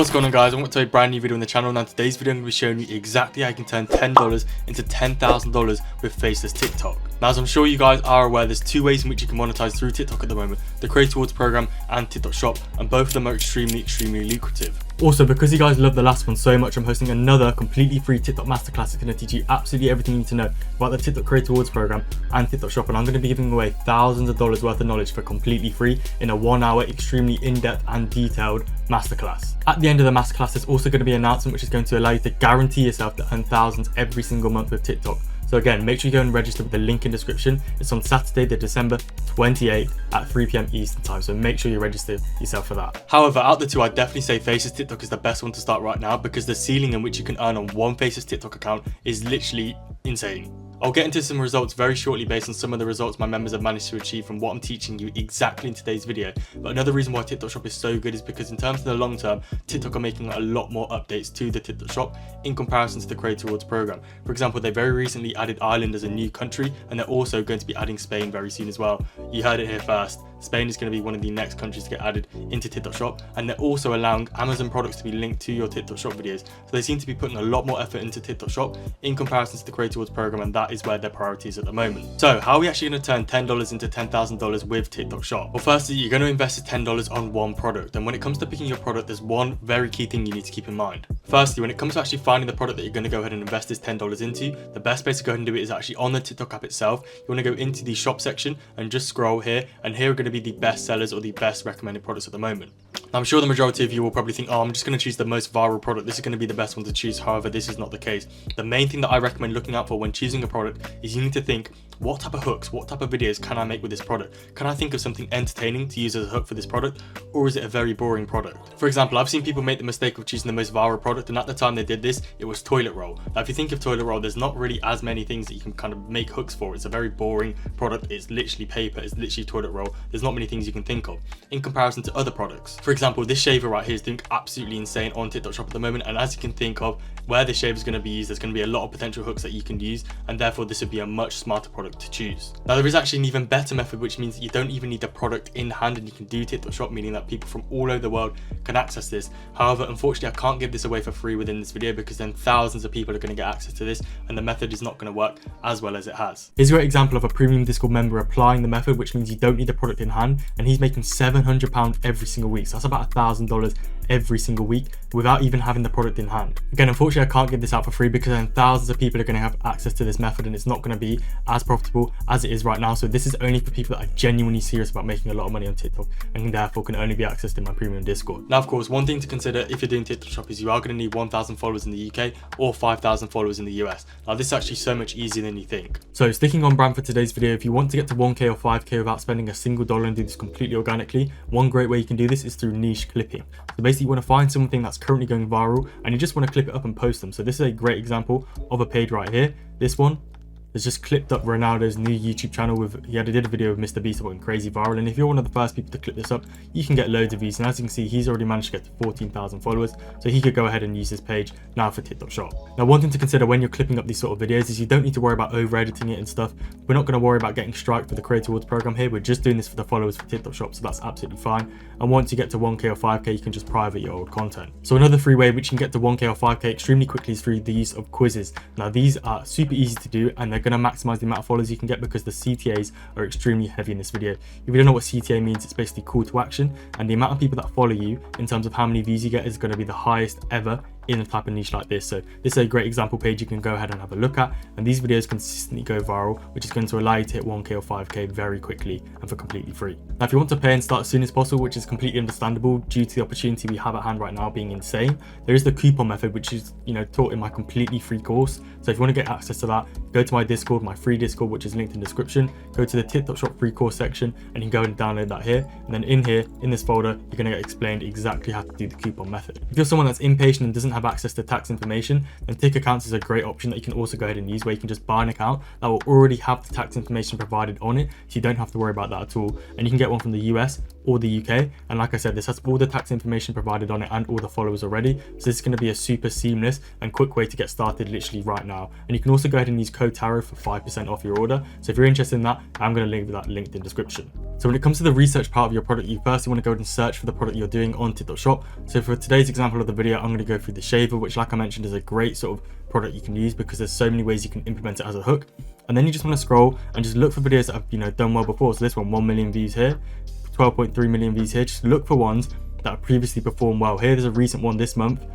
What's going on, guys? Welcome to a brand new video on the channel. Now today's video I'm going to be showing you exactly how you can turn $10 into $10,000 with Faceless TikTok. Now, as I'm sure you guys are aware, there's two ways in which you can monetize through TikTok at the moment: the Creator Rewards program and TikTok Shop, and both of them are extremely lucrative. Also, because you guys love the last one so much, I'm hosting another completely free TikTok Masterclass that's going to teach you absolutely everything you need to know about the TikTok Creator Rewards program and TikTok Shop, and I'm going to be giving away thousands of dollars worth of knowledge for completely free in a 1 hour, extremely in-depth and detailed Masterclass. At the end of the Masterclass, there's also going to be an announcement which is going to allow you to guarantee yourself to earn thousands every single month with TikTok. So again, make sure you go and register with the link in description. It's on Saturday, the December 28th at 3 PM Eastern time. So make sure you register yourself for that. However, out of the two, I'd definitely say Faceless TikTok is the best one to start right now, because the ceiling in which you can earn on one Faceless TikTok account is literally insane. I'll get into some results very shortly based on some of the results my members have managed to achieve from what I'm teaching you exactly in today's video. But another reason why TikTok Shop is so good is because in terms of the long term, TikTok are making a lot more updates to the TikTok Shop in comparison to the Creator Rewards program. For example, they very recently added Ireland as a new country, and they're also going to be adding Spain very soon as well. You heard it here first. Spain is going to be one of the next countries to get added into TikTok Shop, and they're also allowing Amazon products to be linked to your TikTok Shop videos. So they seem to be putting a lot more effort into TikTok Shop in comparison to the Creator Rewards program, and that is where their priority is at the moment. So how are we actually going to turn $10 into $10,000 with TikTok Shop? Well, firstly, you're going to invest $10 on one product, and when it comes to picking your product, there's one very key thing you need to keep in mind. Firstly, when it comes to actually finding the product that you're going to go ahead and invest this $10 into, the best place to go ahead and do it is actually on the TikTok app itself. You want to go into the shop section and just scroll here, and here are going to be the best sellers or the best recommended products at the moment. Now, I'm sure the majority of you will probably think, oh, I'm just going to choose the most viral product. This is going to be the best one to choose. However, this is not the case. The main thing that I recommend looking out for when choosing a product is you need to think, what type of hooks, what type of videos can I make with this product? Can I think of something entertaining to use as a hook for this product, or is it a very boring product? For example, I've seen people make the mistake of choosing the most viral product, and at the time they did this, it was toilet roll. Now, if you think of toilet roll, there's not really as many things that you can kind of make hooks for. It's a very boring product. It's literally paper. It's literally toilet roll. There's not many things you can think of in comparison to other products. For example, this shaver right here is doing absolutely insane on TikTok Shop at the moment, and as you can think of where this shaver is going to be used, there's going to be a lot of potential hooks that you can use, and therefore this would be a much smarter product to choose. Now, there is actually an even better method, which means that you don't even need a product in hand and you can do TikTok Shop, meaning that people from all over the world can access this. However, unfortunately, I can't give this away for free within this video, because then thousands of people are going to get access to this, and the method is not going to work as well as it has. Here's a great example of a premium Discord member applying the method, which means you don't need a product in hand, and he's making £700 every single week. So that's about $1,000 every single week without even having the product in hand. Again, unfortunately, I can't give this out for free, because then thousands of people are going to have access to this method, and it's not going to be as profitable as it is right now. So this is only for people that are genuinely serious about making a lot of money on TikTok, and therefore can only be accessed in my premium Discord. Now, of course, one thing to consider if you're doing TikTok Shop is you are going to need 1,000 followers in the UK or 5,000 followers in the US. Now, this is actually so much easier than you think. So sticking on brand for today's video, if you want to get to 1K or 5K without spending a single dollar and do this completely organically, one great way you can do this is through niche clipping. So basically, you want to find something that's currently going viral and you just want to clip it up and post them. So this is a great example of a page right here. This one has just clipped up Ronaldo's new YouTube channel with, he did a video with Mr. Beast about crazy viral, and if you're one of the first people to clip this up, you can get loads of views, and as you can see, he's already managed to get to 14,000 followers, so he could go ahead and use this page now for TikTok Shop. Now, one thing to consider when you're clipping up these sort of videos is you don't need to worry about over editing it and stuff. We're not going to worry about getting striked for the Creator Rewards program here. We're just doing this for the followers for TikTok Shop, so that's absolutely fine. And once you get to 1K or 5K, you can just private your old content. So another free way which you can get to 1K or 5K extremely quickly is through the use of quizzes. Now, these are super easy to do, and they're going to maximize the amount of followers you can get, because the CTAs are extremely heavy in this video. If you don't know what CTA means, it's basically call to action, and the amount of people that follow you in terms of how many views you get is going to be the highest ever in a type of niche like this. So this is a great example page you can go ahead and have a look at, and these videos consistently go viral, which is going to allow you to hit 1K or 5K very quickly and for completely free. Now, if you want to pay and start as soon as possible, which is completely understandable due to the opportunity we have at hand right now being insane, there is the coupon method, which is taught in my completely free course. So if you want to get access to that, go to my Discord, my free Discord, which is linked in the description, go to the TikTok Shop free course section, and you can go and download that here, and then in here in this folder you're going to get explained exactly how to do the coupon method. If you're someone that's impatient and doesn't have access to tax information, then Tick Accounts is a great option that you can also go ahead and use, where you can just buy an account that will already have the tax information provided on it, so you don't have to worry about that at all, and you can get one from the US or the UK. And like I said, this has all the tax information provided on it and all the followers already. So this is going to be a super seamless and quick way to get started literally right now. And you can also go ahead and use code TARO for 5% off your order. So if you're interested in that, I'm going to link that linked in the description. So when it comes to the research part of your product, you firstly want to go ahead and search for the product you're doing on TikTok Shop. So for today's example of the video, I'm going to go through the shaver, which like I mentioned is a great sort of product you can use because there's so many ways you can implement it as a hook. And then you just want to scroll and just look for videos that have done well before. So this one, 1 million views here, 12.3 million views here. Just look for ones that have previously performed well. Here there's a recent one this month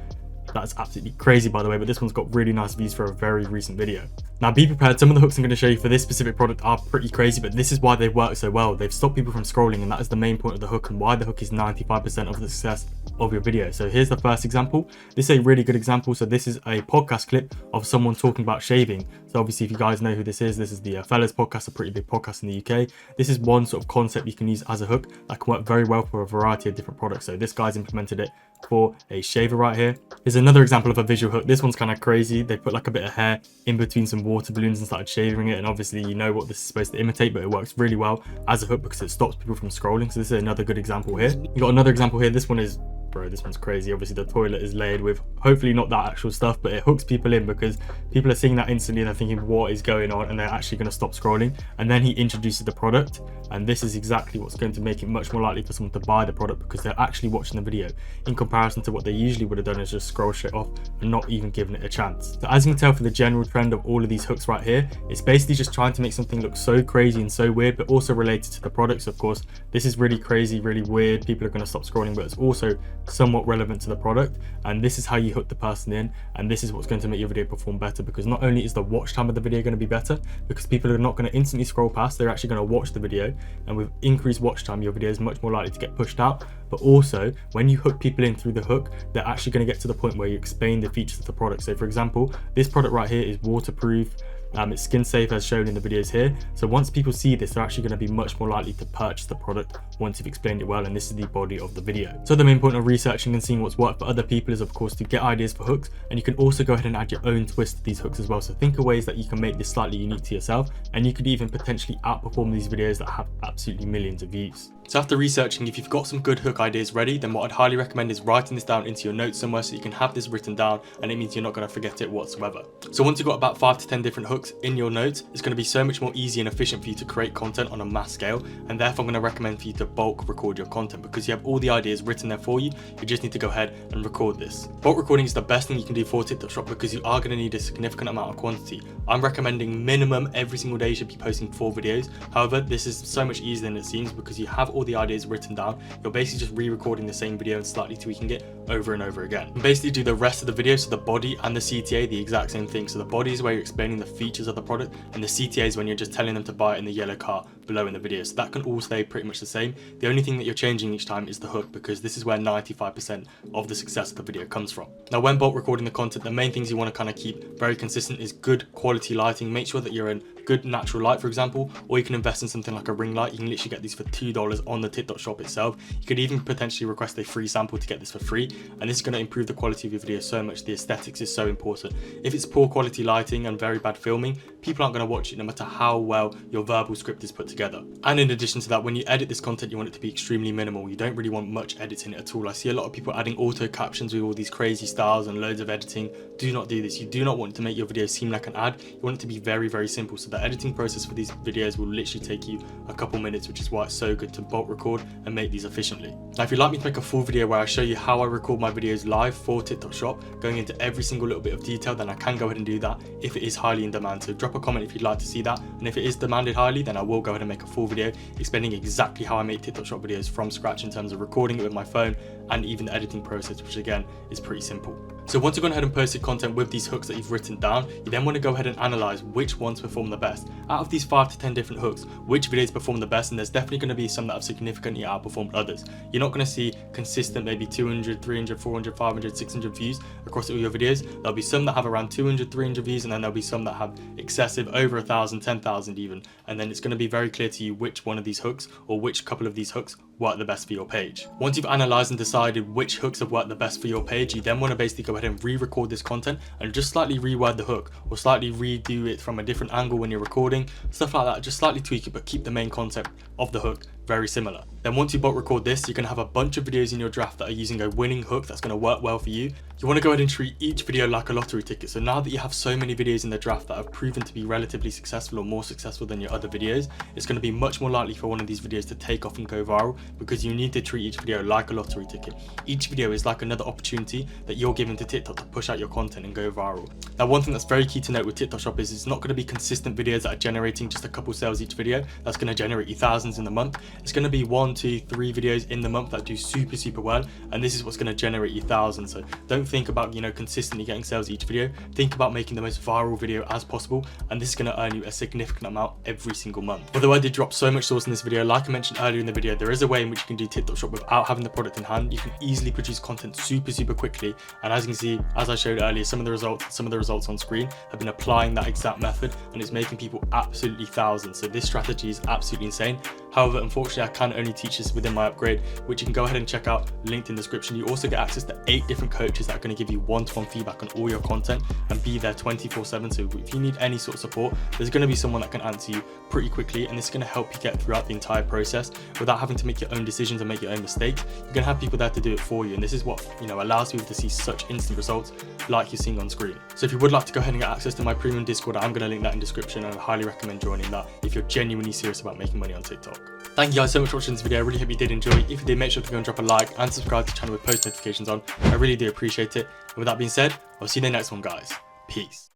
that's absolutely crazy, by the way, but this one's got really nice views for a very recent video. Now be prepared, some of the hooks I'm going to show you for this specific product are pretty crazy, but this is why they work so well. They've stopped people from scrolling, and that is the main point of the hook and why the hook is 95% of the success of your video. So here's the first example. This is a really good example. So this is a podcast clip of someone talking about shaving. So obviously if you guys know who this is the Faceless podcast, a pretty big podcast in the UK. This is one sort of concept you can use as a hook that can work very well for a variety of different products. So this guy's implemented it for a shaver right here. Here's another example of a visual hook. This one's kind of crazy. They put like a bit of hair in between some water balloons and started shaving it, and obviously you know what this is supposed to imitate, but it works really well as a hook because it stops people from scrolling. So this is another good example here. You got another example here. This one is, bro, this one's crazy. Obviously the toilet is layered with hopefully not that actual stuff, but it hooks people in because people are seeing that instantly and they're thinking what is going on, and they're actually going to stop scrolling. And then he introduces the product, and this is exactly what's going to make it much more likely for someone to buy the product because they're actually watching the video, in comparison to what they usually would have done is just scroll straight off and not even giving it a chance. So as you can tell for the general trend of all of these hooks right here, it's basically just trying to make something look so crazy and so weird, but also related to the products. Of course, this is really crazy, really weird, people are going to stop scrolling, but it's also somewhat relevant to the product, and this is how you hook the person in, and this is what's going to make your video perform better, because not only is the watch time of the video going to be better, because people are not going to instantly scroll past, they're actually going to watch the video, and with increased watch time your video is much more likely to get pushed out. But also when you hook people in through the hook, they're actually going to get to the point where you explain the features of the product. So for example, this product right here is waterproof, it's skin safe as shown in the videos here. So once people see this, they're actually going to be much more likely to purchase the product once you've explained it well, and this is the body of the video. So the main point of researching and seeing what's worked for other people is of course to get ideas for hooks, and you can also go ahead and add your own twist to these hooks as well. So think of ways that you can make this slightly unique to yourself, and you could even potentially outperform these videos that have absolutely millions of views. So after researching, if you've got some good hook ideas ready, then what I'd highly recommend is writing this down into your notes somewhere so you can have this written down, and it means you're not going to forget it whatsoever. So once you've got about 5 to 10 different hooks in your notes, it's going to be so much more easy and efficient for you to create content on a mass scale, and therefore I'm going to recommend for you to bulk record your content because you have all the ideas written there for you. You just need to go ahead and record this. Bulk recording is the best thing you can do for TikTok Shop because you are going to need a significant amount of quantity. I'm recommending minimum every single day you should be posting 4 videos. However, this is so much easier than it seems because you have all the ideas written down. You're basically just re-recording the same video and slightly tweaking it over and over again. And basically do the rest of the video, so the body and the CTA, the exact same thing. So the body is where you're explaining the features of the product, and the CTA is when you're just telling them to buy it in the yellow car below in the video. So that can all stay pretty much the same. The only thing that you're changing each time is the hook, because this is where 95% of the success of the video comes from. Now when bulk recording the content, the main things you want to kind of keep very consistent is good quality lighting. Make sure that you're in good natural light, for example, or you can invest in something like a ring light. You can literally get these for $2 on the TikTok Shop itself. You could even potentially request a free sample to get this for free, and this is going to improve the quality of your video so much. The aesthetics is so important. If it's poor quality lighting and very bad filming, people aren't going to watch it no matter how well your verbal script is put together. And in addition to that, when you edit this content, you want it to be extremely minimal. You don't really want much editing at all. I see a lot of people adding auto captions with all these crazy styles and loads of editing. Do not do this. You do not want to make your video seem like an ad. You want it to be very, very simple. So the editing process for these videos will literally take you a couple minutes, which is why it's so good to bulk record and make these efficiently. Now, if you'd like me to make a full video where I show you how I record my videos live for TikTok Shop, going into every single little bit of detail, then I can go ahead and do that if it is highly in demand. So drop a comment if you'd like to see that, and if it is demanded highly, then I will go ahead and make a full video explaining exactly how I make TikTok Shop videos from scratch in terms of recording it with my phone and even the editing process, which again is pretty simple. So once you've gone ahead and posted content with these hooks that you've written down, you then want to go ahead and analyze which ones perform the best. Out of these 5 to 10 different hooks, which videos perform the best, and there's definitely going to be some that have significantly outperformed others. You're not going to see consistent maybe 200, 300, 400, 500, 600 views across all your videos. There'll be some that have around 200, 300 views, and then there'll be some that have excessive over 1,000, 10,000 even. And then it's going to be very clear to you which one of these hooks or which couple of these hooks work the best for your page. Once you've analyzed and decided which hooks have worked the best for your page, you then want to basically go ahead and re-record this content and just slightly reword the hook, or slightly redo it from a different angle when you're recording, stuff like that. Just slightly tweak it, but keep the main concept of the hook very similar. Then once you bulk record this, you're going to have a bunch of videos in your draft that are using a winning hook that's going to work well for you. You want to go ahead and treat each video like a lottery ticket. So now that you have so many videos in the draft that have proven to be relatively successful or more successful than your other videos, it's going to be much more likely for one of these videos to take off and go viral, because you need to treat each video like a lottery ticket. Each video is like another opportunity that you're giving to TikTok to push out your content and go viral. Now, one thing that's very key to note with TikTok Shop is it's not going to be consistent videos that are generating just a couple sales each video that's going to generate you thousands in the month. It's going to be 1, 2, 3 videos in the month that do super well, and this is what's going to generate you thousands. So don't think about, you know, consistently getting sales each video. Think about making the most viral video as possible, and this is going to earn you a significant amount every single month. Although I did drop so much sauce in this video, like I mentioned earlier in the video, there is a way in which you can do TikTok Shop without having the product in hand. You can easily produce content super quickly, and as you can see, as I showed earlier, some of the results on screen have been applying that exact method, and it's making people absolutely thousands. So this strategy is absolutely insane. However, unfortunately, I can only teach this within my upgrade, which you can go ahead and check out, linked in the description. You also get access to 8 different coaches that are going to give you one-to-one feedback on all your content and be there 24/7. So if you need any sort of support, there's going to be someone that can answer you pretty quickly, and this is going to help you get throughout the entire process without having to make your own decisions and make your own mistakes. You're going to have people there to do it for you, and this is what, you know, allows people to see such instant results like you're seeing on screen. So if you would like to go ahead and get access to my premium Discord, I'm going to link that in the description, and I highly recommend joining that if you're genuinely serious about making money on TikTok. Thank you guys so much for watching this video. I really hope you did enjoy. If you did, make sure to go and drop a like and subscribe to the channel with post notifications on. I really do appreciate it. And with that being said, I'll see you in the next one, guys. Peace.